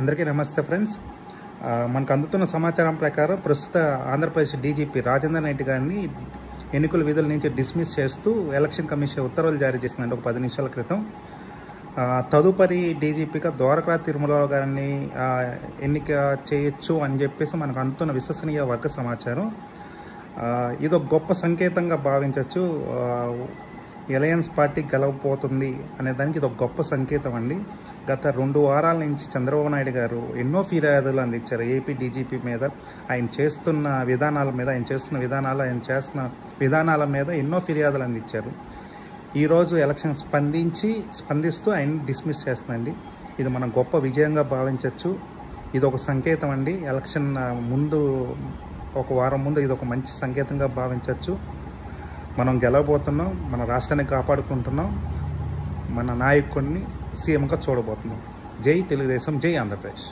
అందరికీ నమస్తే ఫ్రెండ్స్. మనకు అందుతున్న సమాచారం ప్రకారం ప్రస్తుత ఆంధ్రప్రదేశ్ డీజీపీ రాజేంద్ర రెడ్డి గారిని ఎన్నికల విధుల నుంచి డిస్మిస్ చేస్తూ ఎలక్షన్ కమిషన్ ఉత్తర్వులు జారీ చేసిందండి ఒక 10 నిమిషాల క్రితం. తదుపరి డీజీపీగా ద్వారకా తిరుమలరావు గారిని ఎన్నిక చేయొచ్చు అని చెప్పేసి మనకు అందుతున్న విశ్వసనీయ వర్గ సమాచారం. ఇది ఒక గొప్ప సంకేతంగా భావించవచ్చు. అలయన్స్ పార్టీ గెలవబోతుంది అనే దానికి ఇది ఒక గొప్ప సంకేతం అండి. గత 2 వారాల నుంచి చంద్రబాబు నాయుడు గారు ఎన్నో ఫిర్యాదులు అందించారు ఏపీ డీజీపీ మీద. ఆయన చేస్తున్న విధానాల మీద ఎన్నో ఫిర్యాదులు అందించారు. ఈరోజు ఎలక్షన్ స్పందిస్తూ ఆయన డిస్మిస్ చేస్తుందండి. ఇది మనం గొప్ప విజయంగా భావించవచ్చు. ఇది ఒక సంకేతం అండి. ఎలక్షన్ ముందు ఒక వారం ముందు ఇది ఒక మంచి సంకేతంగా భావించవచ్చు. మనం గెలవబోతున్నాం, మన రాష్ట్రాన్ని కాపాడుకుంటున్నాం, మన నాయకుడిని సీఎంగా చూడబోతున్నాం. జై తెలుగుదేశం, జై ఆంధ్రప్రదేశ్.